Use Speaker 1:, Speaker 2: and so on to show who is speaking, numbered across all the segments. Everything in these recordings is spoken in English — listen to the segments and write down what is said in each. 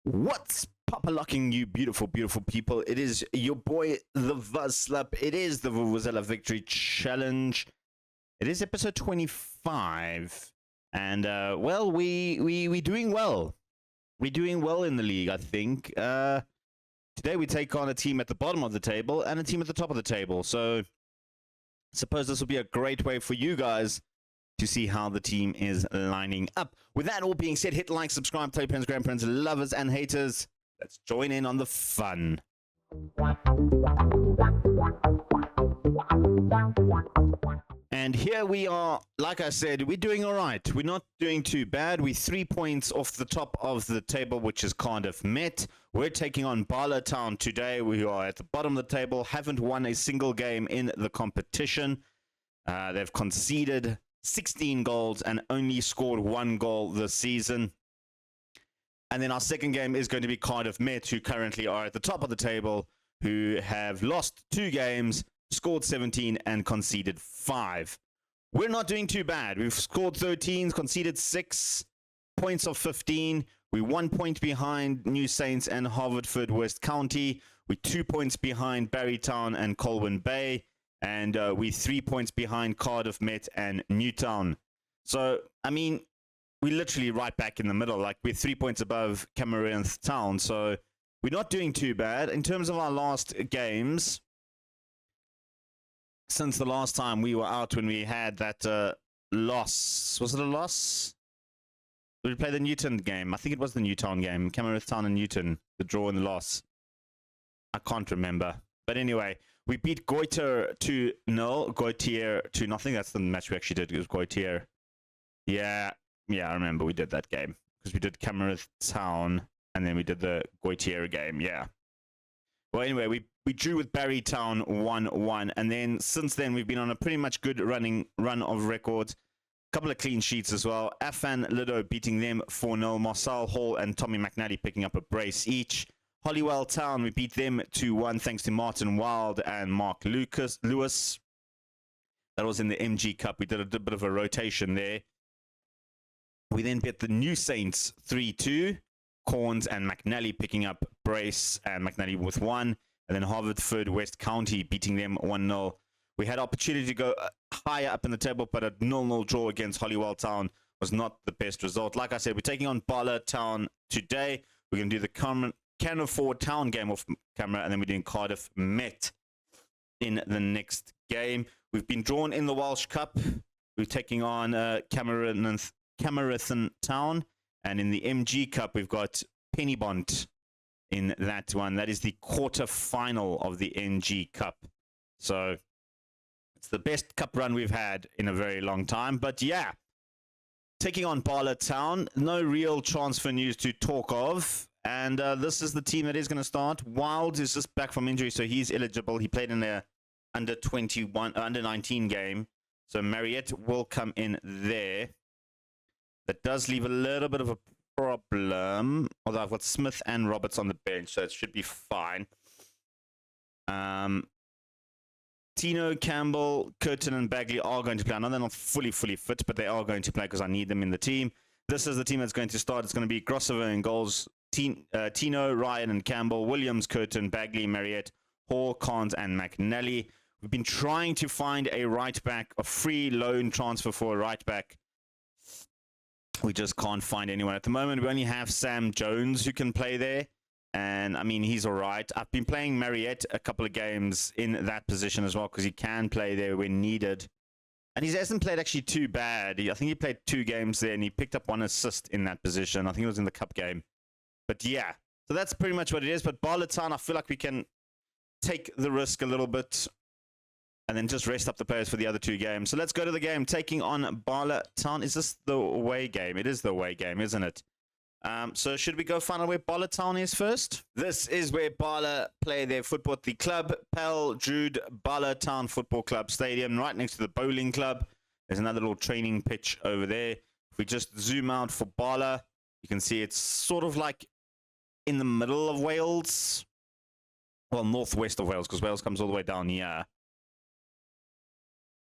Speaker 1: What's pop-a-locking, you beautiful, beautiful people? It is your boy, the Vuvuzela. It is the Vuvuzela Victory Challenge. It is episode 25. And, well, we doing well. We're doing well in the league, I think. Today we take on a team at the bottom of the table and a team at the top of the table. So, I suppose this will be a great way for you guys to see how the team is lining up. With that all being said, hit like, subscribe, tell your parents, grandparents, lovers, and haters. Let's join in on the fun. And here we are. Like I said, we're doing all right. We're not doing too bad. We're 3 points off the top of the table, which is kind of met. We're taking on Bala Town today. We are at the bottom of the table, haven't won a single game in the competition. They've conceded 16 goals and only scored 1 goal this season. And then our second game is going to be Cardiff Met, who currently are at the top of the table, who have lost 2 games, scored 17 and conceded 5. We're not doing too bad. We've scored 13, conceded 6 points of 15. We're 1 point behind New Saints and Harvardford West County. We're 2 points behind Barrytown and Colwyn Bay. And we're 3 points behind Cardiff Met and Newtown. So, I mean, we're literally right back in the middle. Like, we're 3 points above Cameronth Town. So, we're not doing too bad. In terms of our last games, since the last time we were out when we had that loss. Was it a loss? Did we play the Newton game? I think it was the Newtown game. Cameronth Town and Newton. The draw and the loss. I can't remember. But anyway, we beat Goiter 2-0. Goitier 2-0. That's the match we actually did. It was Goitier. Yeah, I remember we did that game. Because we did Cameronth Town, and then we did the Goitier game. Yeah. Well, anyway, we drew with Barrytown 1-1. And then, since then, we've been on a pretty much good run of records. A couple of clean sheets as well. Afan Lido beating them 4-0. Marcel Hall and Tommy McNally picking up a brace each. Hollywell Town, we beat them 2-1 thanks to Martin Wild and Mark Lewis. That was in the MG Cup. We did a bit of a rotation there. We then beat the New Saints 3-2. Corns and McNally picking up brace and McNally with 1. And then Harvardford West County beating them 1-0. We had opportunity to go higher up in the table, but a 0-0 draw against Hollywell Town was not the best result. Like I said, we're taking on Bala Town today. We're going to do the Canaford Town game off camera, and then we're doing Cardiff Met in the next game. We've been drawn in the Welsh Cup. We're taking on Cameronth Town, and in the MG Cup, we've got Pennybont in that one. That is the quarter final of the MG Cup. So it's the best cup run we've had in a very long time. But yeah, taking on Bala Town, no real transfer news to talk of. And this is the team that is going to start. Wild is just back from injury, so he's eligible. He played in the under 19 game. So Mariette will come in there. That does leave a little bit of a problem. Although I've got Smith and Roberts on the bench, so it should be fine. Tino, Campbell, Curtin, and Bagley are going to play. I know they're not fully fit, but they are going to play because I need them in the team. This is the team that's going to start. It's going to be Grossover in goals. Tino, Ryan, and Campbell, Williams, Curtin, Bagley, Mariette, Hall, Carnes, and McNally. We've been trying to find a right back, a free loan transfer for a right back. We just can't find anyone at the moment. We only have Sam Jones who can play there. And, I mean, he's all right. I've been playing Mariette a couple of games in that position as well because he can play there when needed. And he hasn't played actually too bad. I think he played 2 games there and he picked up 1 assist in that position. I think it was in the cup game. But yeah, so that's pretty much what it is. But Bala Town, I feel like we can take the risk a little bit and then just rest up the players for the other 2 games. So let's go to the game. Taking on Bala Town. Is this the away game? It is the away game, isn't it? So should we go find out where Bala Town is first? This is where Bala play their football at the club. Pal Jude Bala Town Football Club Stadium, right next to the bowling club. There's another little training pitch over there. If we just zoom out for Bala, you can see it's sort of like in the middle of Wales. Well, northwest of Wales, because Wales comes all the way down here.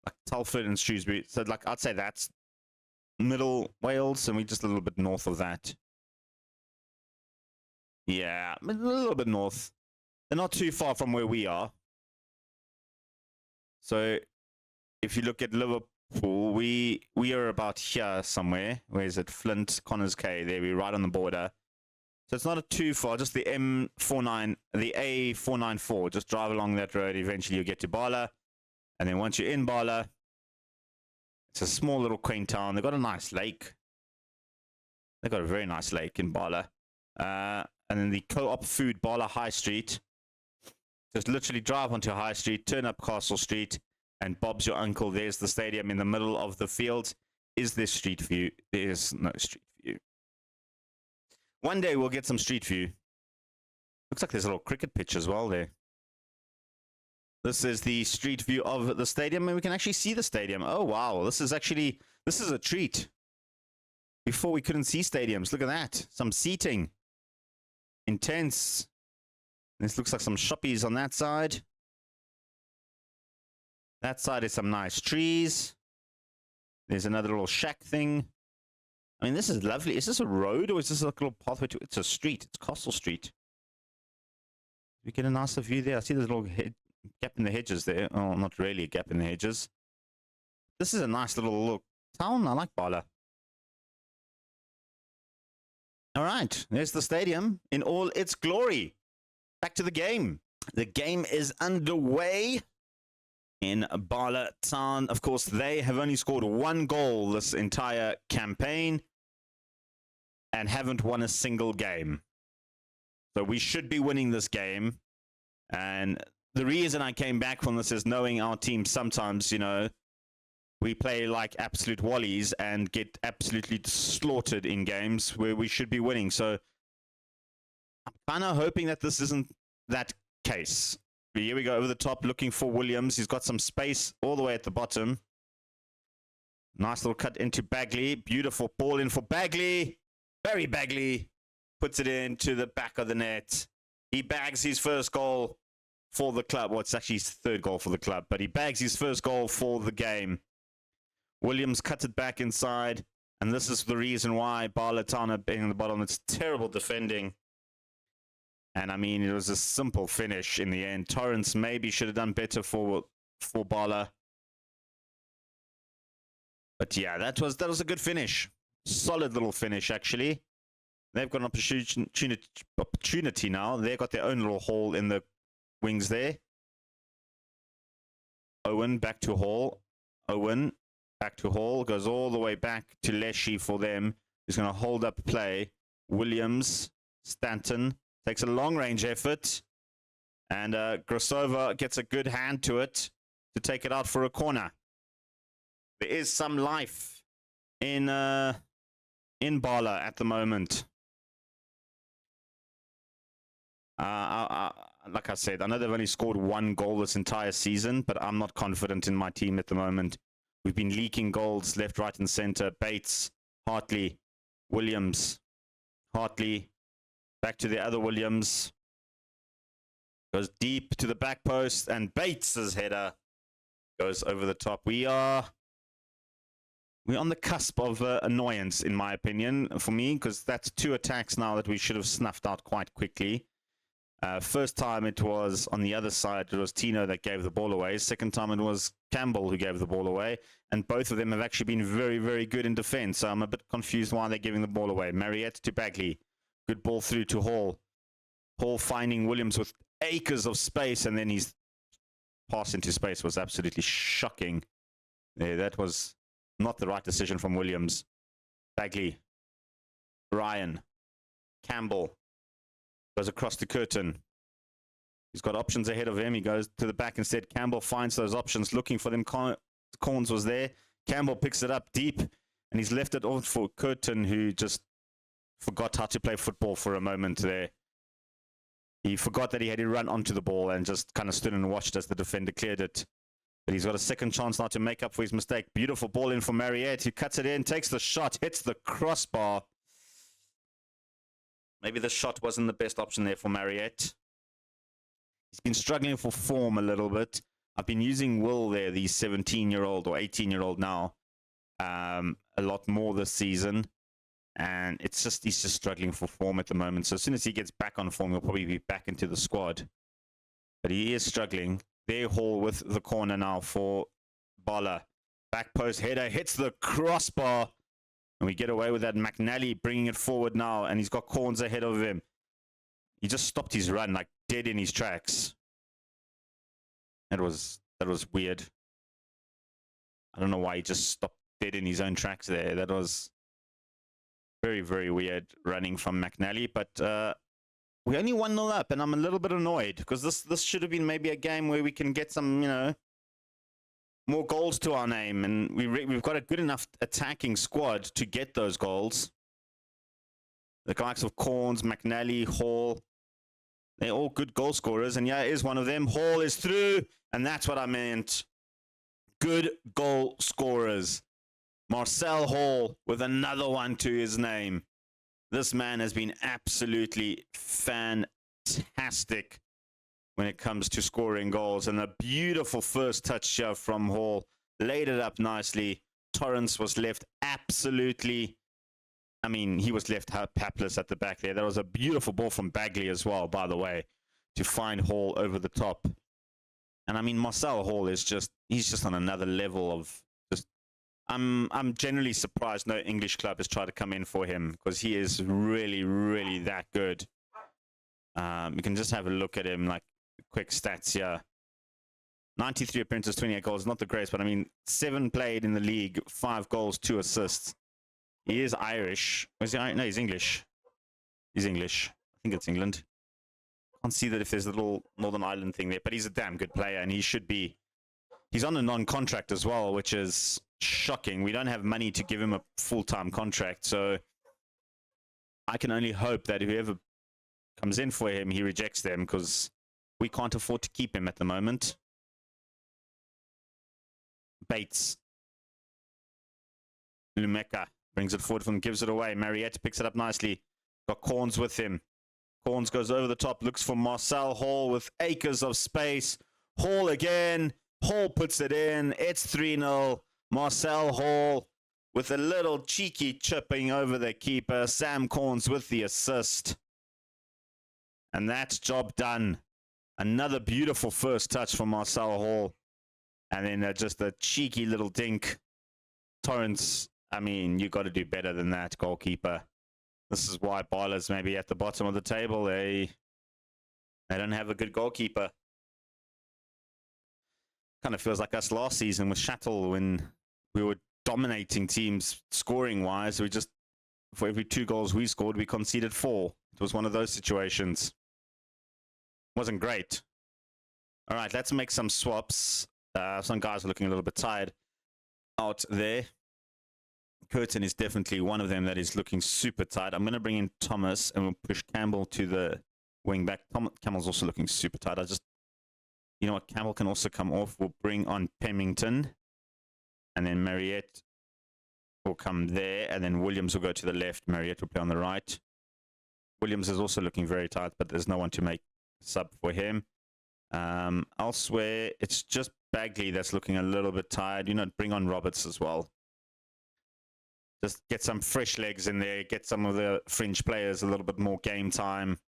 Speaker 1: Like Telford and Shrewsbury. So, like, I'd say that's middle Wales, and we're just a little bit north of that. Yeah, a little bit north. They're not too far from where we are. So if you look at Liverpool, we are about here somewhere. Where is it? Flint, Connors K. There, we're right on the border. So it's not too far, just the M49, the A494. Just drive along that road. Eventually you'll get to Bala. And then once you're in Bala, it's a small little quaint town. They've got a nice lake. They've got a very nice lake in Bala. And then the Co-op Food Bala High Street. Just literally drive onto High Street, turn up Castle Street, and Bob's your uncle. There's the stadium in the middle of the field. Is there street view? There's no street view. One day we'll get some street view. Looks like there's a little cricket pitch as well there. This is the street view of the stadium, and we can actually see the stadium. Oh, wow. This is a treat. Before we couldn't see stadiums. Look at that. Some seating. Intense. This looks like some shoppies on that side. That side is some nice trees. There's another little shack thing. I mean, this is lovely. Is this a road or is this like a little pathway to... It's a street. It's Castle Street. We get a nicer view there. I see there's a little gap in the hedges there. Oh, not really a gap in the hedges. This is a nice little town. I like Bala. All right. There's the stadium in all its glory. Back to the game. The game is underway in Bala Town. Of course, they have only scored 1 goal this entire campaign and haven't won a single game. So we should be winning this game. And the reason I came back from this is knowing our team sometimes, you know, we play like absolute wallies and get absolutely slaughtered in games where we should be winning. So I'm kind of hoping that this isn't that case. But here we go over the top looking for Williams. He's got some space all the way at the bottom. Nice little cut into Bagley. Beautiful ball in for Bagley. Barry Bagley puts it into the back of the net. He bags his first goal for the club. Well, it's actually his 3rd goal for the club, but he bags his first goal for the game. Williams cuts it back inside, and this is the reason why Bala Town are being on the bottom. It's terrible defending. And I mean, it was a simple finish in the end. Torrance maybe should have done better for Bala. But yeah, that was a good finish. Solid little finish, actually. They've got an opportunity now. They've got their own little hole in the wings there. Owen back to Hall. Owen back to Hall. Goes all the way back to Leshy for them. He's going to hold up play. Williams, Stanton. Takes a long-range effort. And Grosova gets a good hand to it to take it out for a corner. There is some life in Bala at the moment. Like I said, I know they've only scored 1 goal this entire season, but I'm not confident in my team at the moment. We've been leaking goals left, right, and center. Bates, Hartley, Williams, Hartley. Back to the other Williams. Goes deep to the back post, and Bates's header goes over the top. We're on the cusp of annoyance, in my opinion, for me, because that's 2 attacks now that we should have snuffed out quite quickly. First time it was on the other side, it was Tino that gave the ball away. Second time it was Campbell who gave the ball away. And both of them have actually been very, very good in defense. So I'm a bit confused why they're giving the ball away. Mariette to Bagley. Good ball through to Hall. Hall finding Williams with acres of space, and then his pass into space was absolutely shocking. Yeah, that was not the right decision from Williams. Bagley. Ryan. Campbell. Goes across to Curtin. He's got options ahead of him. He goes to the back instead. Campbell finds those options, looking for them. Corns was there. Campbell picks it up deep, and he's left it off for Curtin, who just forgot how to play football for a moment there. He forgot that he had to run onto the ball and just kind of stood and watched as the defender cleared it. But he's got a second chance now to make up for his mistake. Beautiful ball in for Mariette. He cuts it in, takes the shot, hits the crossbar. Maybe the shot wasn't the best option there for Mariette. He's been struggling for form a little bit. I've been using Will there, the 17-year-old or 18-year-old now, a lot more this season. And it's just, he's just struggling for form at the moment. So as soon as he gets back on form, he'll probably be back into the squad. But he is struggling. There, Hall with the corner now for Bola. Back post header, hits the crossbar. And we get away with that. McNally bringing it forward now. And he's got Corns ahead of him. He just stopped his run, like dead in his tracks. That was weird. I don't know why he just stopped dead in his own tracks there. That was very, very weird running from McNally. But we're only 1-0 up, and I'm a little bit annoyed because this should have been maybe a game where we can get some, you know, more goals to our name. And we've got a good enough attacking squad to get those goals. The likes of Corns, McNally, Hall, they're all good goal scorers. And yeah, it is one of them. Hall is through, and that's what I meant. Good goal scorers. Marcel Hall with another one to his name. This man has been absolutely fantastic when it comes to scoring goals. And a beautiful first touch shove from Hall. Laid it up nicely. Torrance was left absolutely... I mean, he was left hapless at the back there. That was a beautiful ball from Bagley as well, by the way, to find Hall over the top. And I mean, Marcel Hall is just, he's just on another level of just, I'm generally surprised no English club has tried to come in for him because he is really, really that good. You can just have a look at him, like quick stats here. 93 appearances, 28 goals, not the greatest, but I mean, 7 played in the league, 5 goals, 2 assists. He is Irish. Was he Irish? No, he's English. He's English. I think it's England. Can't see that if there's a little Northern Ireland thing there, but he's a damn good player, and he should be. He's on a non-contract as well, which is shocking. We don't have money to give him a full-time contract, so I can only hope that whoever comes in for him, he rejects them, because we can't afford to keep him at the moment. Bates. Lumeka brings it forward from, gives it away. Mariette picks it up nicely. Got Corns with him. Corns goes over the top, looks for Marcel Hall with acres of space. Hall again. Hall puts it in. It's 3-0. Marcel Hall with a little cheeky chipping over the keeper. Sam Corns with the assist. And that's job done. Another beautiful first touch from Marcel Hall. And then just a cheeky little dink. Torrance, I mean, you got to do better than that, goalkeeper. This is why Barla's maybe at the bottom of the table. They don't have a good goalkeeper. Kind of feels like us last season with Shattle when we were dominating teams scoring-wise. We just, for every 2 goals we scored, we conceded 4. It was one of those situations. Wasn't great. All right, let's make some swaps. Some guys are looking a little bit tired out there. Curtin is definitely one of them that is looking super tight. I'm going to bring in Thomas and we'll push Campbell to the wing back. Campbell's also looking super tight. You know what? Campbell can also come off. We'll bring on Pemington. And then Mariette will come there. And then Williams will go to the left. Mariette will play on the right. Williams is also looking very tight, but there's no one to make sub for him. Elsewhere, it's just Bagley that's looking a little bit tired. You know, bring on Roberts as well. Just get some fresh legs in there. Get some of the fringe players a little bit more game time.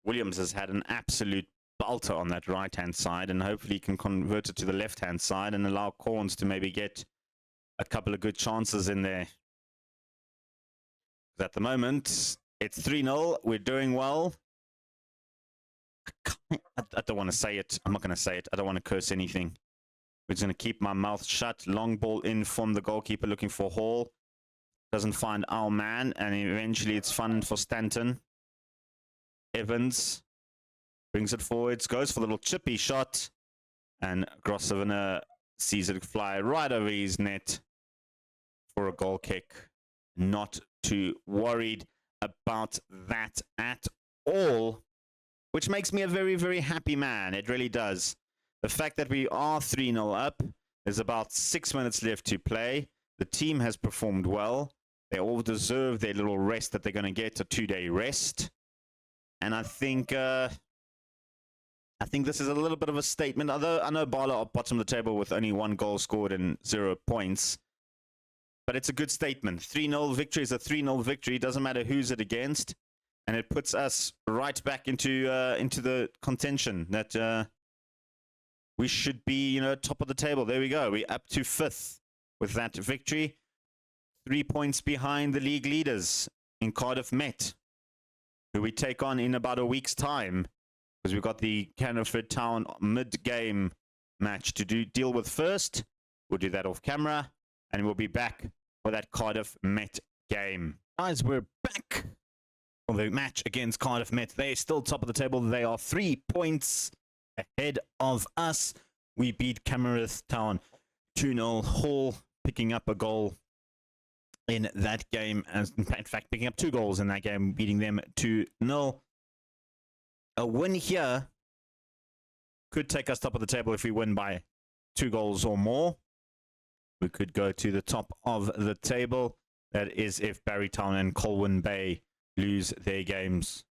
Speaker 1: Williams has had an absolute belter on that right-hand side, and hopefully he can convert it to the left-hand side and allow Corns to maybe get a couple of good chances in there. At the moment, it's 3-0. We're doing well. I don't want to say it. I'm not going to say it. I don't want to curse anything. We're just going to keep my mouth shut. Long ball in from the goalkeeper looking for Hall. Doesn't find our man. And eventually it's fun for Stanton. Evans brings it forwards. Goes for the little chippy shot. And Grosvenor sees it fly right over his net for a goal kick. Not too worried about that at all. Which makes me a very, very happy man. It really does. The fact that we are 3-0 up, there's about 6 minutes left to play. The team has performed well. They all deserve their little rest that they're going to get, a 2-day rest. And I think this is a little bit of a statement. Although I know Bala are bottom of the table with only 1 goal scored and 0 points. but it's a good statement. 3-0 victory is a 3-0 victory. Doesn't matter who's it against. And it puts us right back into the contention that we should be, top of the table. There we go. We're up to 5th with that victory. 3 points behind the league leaders in Cardiff Met, who we take on in about a week's time, because we've got the Canterbury Town mid-game match to deal with first. We'll do that off camera, and we'll be back for that Cardiff Met game. Guys, we're back for the match against Cardiff Met. They're still top of the table. They are 3 points ahead of us. We beat Canterbury Town 2-0. Hall picking up a goal in that game, as in fact picking up 2 goals in that game, beating them 2-0. A win here could take us top of the table if we win by 2 goals or more. We could go to the top of the table. That is if Barrytown and Colwyn Bay lose their games.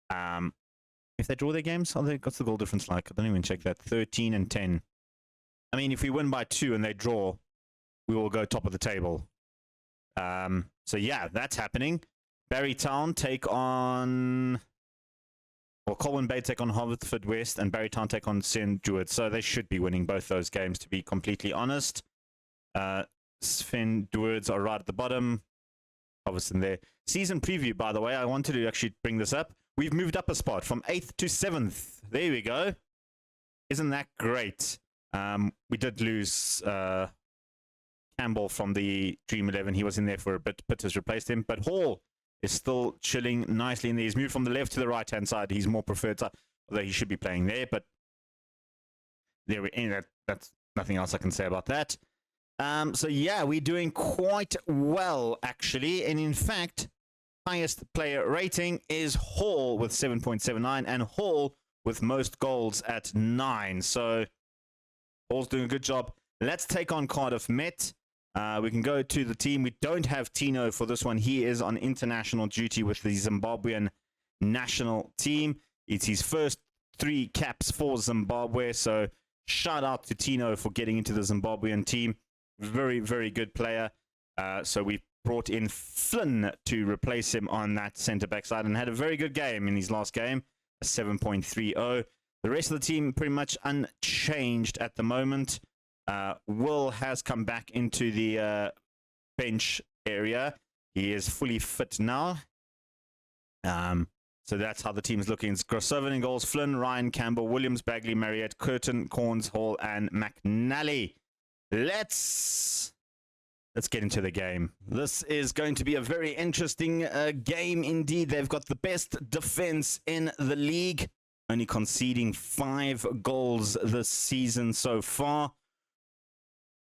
Speaker 1: If they draw their games, what's the goal difference like? I don't even check that. 13 and 10. I mean, if we win by 2 and they draw, we will go top of the table. So yeah, that's happening. Barrytown take on, or Colwyn Bay take on Haverford West, and Barrytown take on St. Druids. So they should be winning both those games, to be completely honest. St. Druids are right at the bottom. Obviously there. Season preview, by the way, I wanted to actually bring this up. We've moved up a spot from 8th to 7th. There we go. Isn't that great? We did lose Campbell from the Dream 11. He was in there for a bit. Pitt has replaced him. But Hall is still chilling nicely in there. He's moved from the left to the right-hand side. He's more preferred side, although he should be playing there. But there we that's nothing else I can say about that. So yeah, we're doing quite well, actually. And in fact, highest player rating is Hall with 7.79, and Hall with most goals at 9. So Hall's doing a good job. Let's take on Cardiff Met. We can go to the team. We don't have Tino for this one. He is on international duty with the Zimbabwean national team. It's his first 3 caps for Zimbabwe. So shout out to Tino for getting into the Zimbabwean team. Very, very good player. So we brought in Flynn to replace him on that centre-back side and had a very good game in his last game, a 7.30. The rest of the team pretty much unchanged at the moment. Will has come back into the bench area. He is fully fit now. So that's how the team is looking. It's Grossoven in goals, Flynn, Ryan, Campbell, Williams, Bagley, Marriott, Curtin, Corns, Hall, and McNally. Let's get into the game. This is going to be a very interesting game indeed. They've got the best defense in the league, only conceding 5 goals this season so far.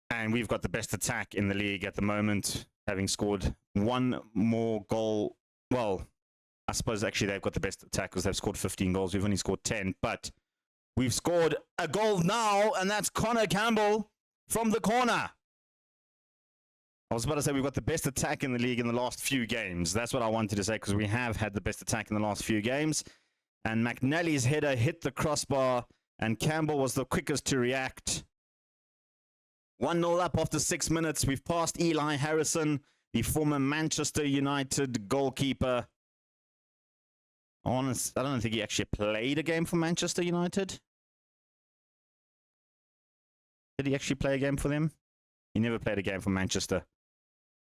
Speaker 1: And we've got the best attack in the league at the moment, having scored 1 more goal. Well, I suppose actually they've got the best attack because they've scored 15 goals. We've only scored 10, but we've scored a goal now, and that's Connor Campbell from the corner. I was about to say we've got the best attack in the league in the last few games. That's what I wanted to say, because we have had the best attack in the last few games. And McNally's header hit the crossbar, and Campbell was the quickest to react. 1-0 up after 6 minutes. We've passed Eli Harrison, the former Manchester United goalkeeper. I don't think he actually played a game for Manchester United. Did he actually play a game for them? He never played a game for Manchester.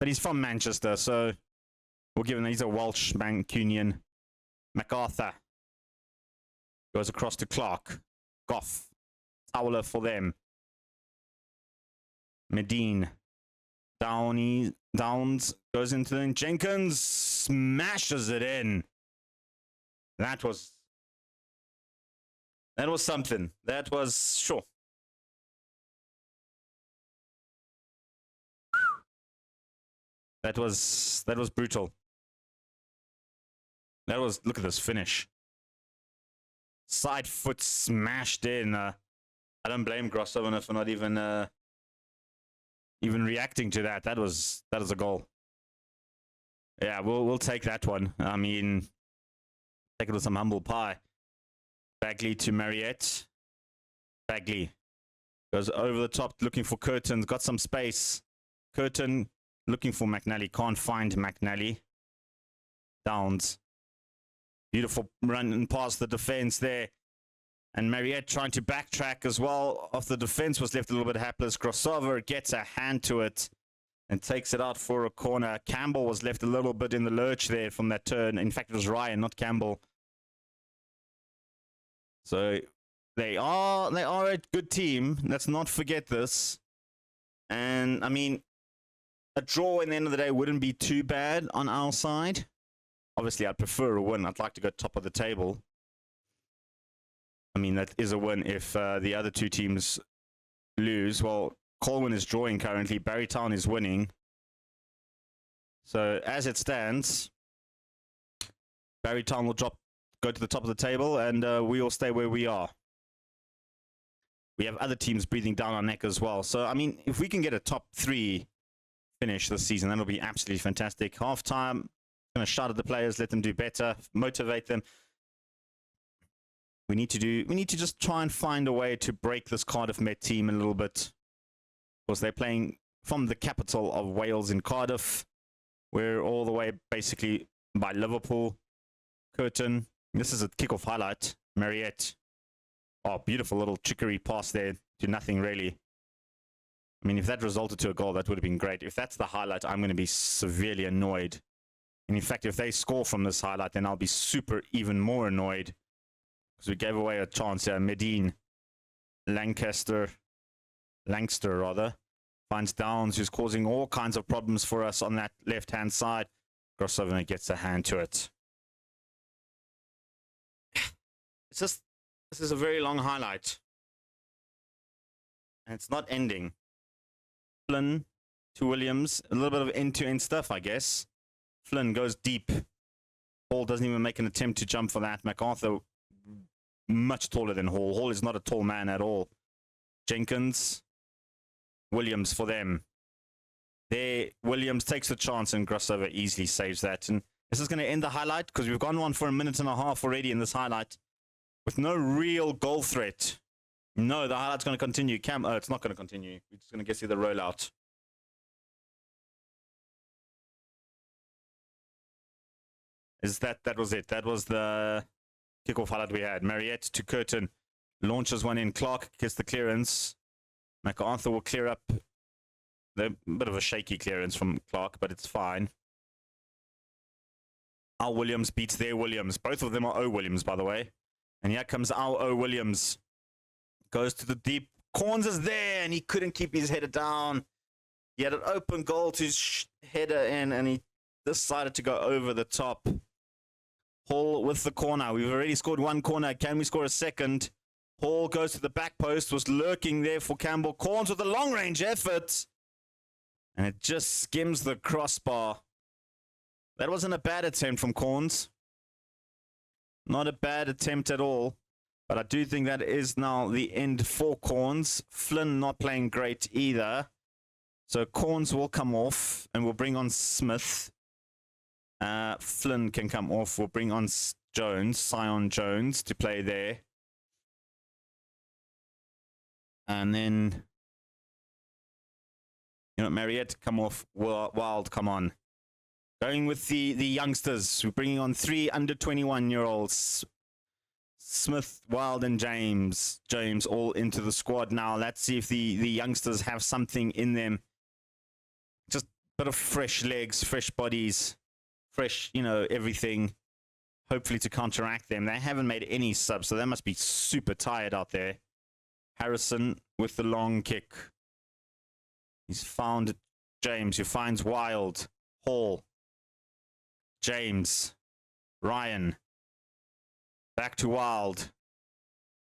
Speaker 1: But he's from Manchester, so we'll give him, he's a Welsh Mancunian. MacArthur goes across to Clark. Goff. Towler for them. Medine. Downs goes into the Jenkins. Smashes it in. That was something. That was sure. That was brutal. Look at this finish. Side foot smashed in. I don't blame Grossover for not even reacting to that. That was a goal. Yeah, we'll take that one. I mean, take it with some humble pie. Bagley to Marriott. Bagley goes over the top looking for Curtin. Got some space. Curtin looking for McNally. Can't find McNally. Downs. Beautiful run and past the defense there. And Mariette trying to backtrack as well. Off the defense was left a little bit hapless. Grossover gets a hand to it and takes it out for a corner. Campbell was left a little bit in the lurch there from that turn. In fact, it was Ryan, not Campbell. So they are a good team. Let's not forget this. And I mean, a draw in the end of the day wouldn't be too bad on our side. Obviously, I'd prefer a win. I'd like to go top of the table. I mean, that is a win if the other two teams lose. Well, Colwyn is drawing currently. Barrytown is winning. So as it stands, Barrytown will go to the top of the table, and we will stay where we are. We have other teams breathing down our neck as well. So, I mean, if we can get a top 3 finish this season, that'll be absolutely fantastic. Half-time, going to shout at the players, let them do better, motivate them. We need to just try and find a way to break this Cardiff Met team a little bit. Because they're playing from the capital of Wales in Cardiff. We're all the way basically by Liverpool. Curtin. This is a kickoff highlight. Mariette. Oh, beautiful little trickery pass there to nothing really. I mean, if that resulted to a goal, that would have been great. If that's the highlight, I'm going to be severely annoyed. And in fact, if they score from this highlight, then I'll be even more annoyed. Because we gave away a chance here. Medine. Langster rather. Finds Downs, who's causing all kinds of problems for us on that left-hand side. Grossover gets a hand to it. It's just, this is a very long highlight. And it's not ending. Flynn to Williams. A little bit of end-to-end stuff, I guess. Flynn goes deep. Hall doesn't even make an attempt to jump for that. MacArthur, much taller than Hall. Hall is not a tall man at all. Jenkins. Williams for them. There, Williams takes the chance and Grossover easily saves that. And this is going to end the highlight because we've gone on for a minute and a half already in this highlight with no real goal threat. No, the highlight's going to continue. It's not going to continue. We're just going to get to the rollout. That was it. That was the kickoff highlight we had. Mariette to Curtin. Launches one in. Clark gets the clearance. MacArthur will clear up. A bit of a shaky clearance from Clark, but it's fine. Al Williams beats their Williams. Both of them are O Williams, by the way. And here comes Al O Williams. Goes to the deep. Corns is there, and he couldn't keep his header down. He had an open goal to header in, and he decided to go over the top. Hall with the corner. We've already scored one corner. Can we score a second? Hall goes to the back post, was lurking there for Campbell. Corns with a long-range effort. And it just skims the crossbar. That wasn't a bad attempt from Corns. Not a bad attempt at all. But I do think that is now the end for Corns. Flynn not playing great either. So Corns will come off and we'll bring on Smith. Flynn can come off. We'll bring on Jones, Sion Jones, to play there. And then, Mariette, come off. Wild, come on. Going with the youngsters. We're bringing on 3 under 21-year-olds. Smith, Wild, and James. James all into the squad now. Let's see if the youngsters have something in them. Just a bit of fresh legs, fresh bodies, fresh, everything. Hopefully to counteract them. They haven't made any subs, so they must be super tired out there. Harrison with the long kick. He's found James, who finds Wild. Hall. James. Ryan. Back to Wild.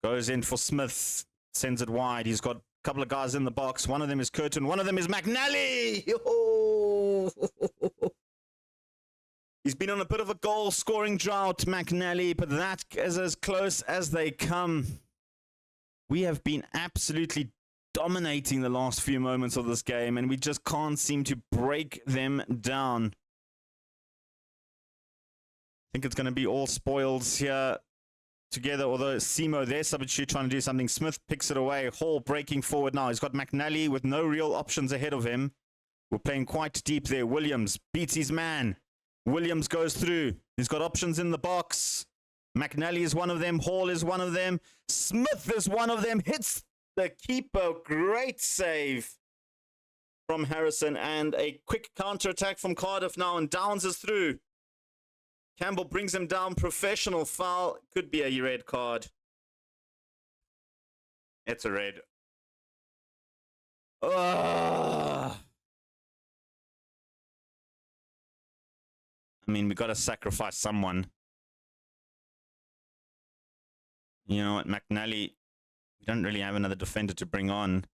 Speaker 1: Goes in for Smith. Sends it wide. He's got a couple of guys in the box. One of them is Curtin. One of them is McNally. Oh! He's been on a bit of a goal-scoring drought, McNally, but that is as close as they come. We have been absolutely dominating the last few moments of this game, and we just can't seem to break them down. I think it's going to be all spoils here together, although Simo, their substitute, trying to do something. Smith picks it away. Hall breaking forward now. He's got McNally with no real options ahead of him. We're playing quite deep there. Williams beats his man. Williams goes through. He's got options in the box. McNally is one of them. Hall is one of them. Smith is one of them. Hits the keeper. Great save from Harrison. And a quick counter-attack from Cardiff now. And Downs is through. Campbell brings him down. Professional foul. Could be a red card. It's a red. Ugh. I mean, we got to sacrifice someone. You know what, McNally, we don't really have another defender to bring on.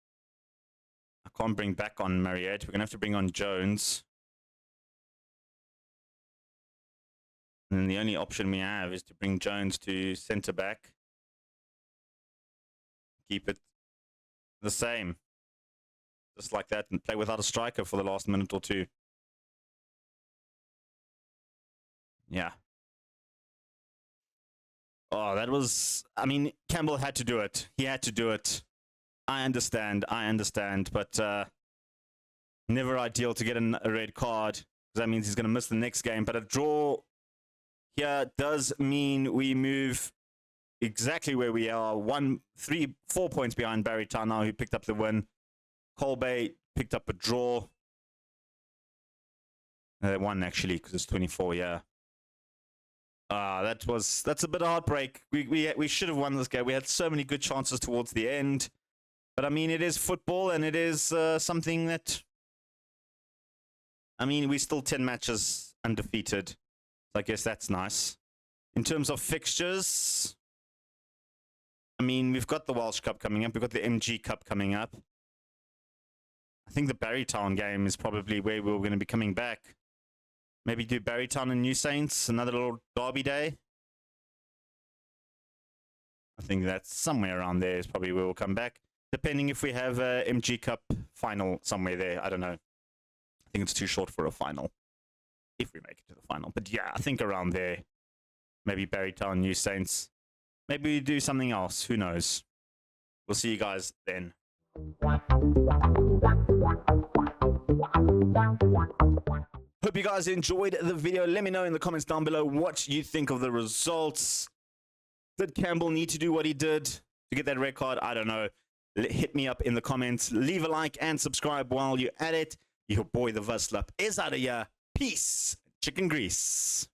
Speaker 1: I can't bring back on Marriott. We're going to have to bring on Jones. And then the only option we have is to bring Jones to centre back. Keep it the same. Just like that, and play without a striker for the last minute or two. Yeah. Oh, that was... I mean, Campbell had to do it. He had to do it. I understand. But never ideal to get a red card. Because that means he's going to miss the next game. But a draw here does mean we move exactly where we are. 4 points behind Barry Town now, who picked up the win. Colbay picked up a draw. They won, actually, because it's 24, yeah. That's a bit of heartbreak. We should have won this game. We had so many good chances towards the end. But, I mean, it is football, and it is something that... I mean, we're still 10 matches undefeated. So I guess that's nice. In terms of fixtures, I mean, we've got the Welsh Cup coming up. We've got the MG Cup coming up. I think the Barrytown game is probably where we're going to be coming back. Maybe do Barrytown and New Saints, another little derby day. I think that's somewhere around there is probably where we'll come back. Depending if we have a MG Cup final somewhere there. I don't know. I think it's too short for a final. If we make it to the final. But yeah, I think around there. Maybe Barrytown, New Saints. Maybe we do something else. Who knows? We'll see you guys then. Hope you guys enjoyed the video. Let me know in the comments down below what you think of the results. Did Campbell need to do what he did to get that red card? I don't know. Hit me up in the comments. Leave a like and subscribe while you're at it. Your boy, the Vuvuzela, is out of here. Peace. Chicken grease.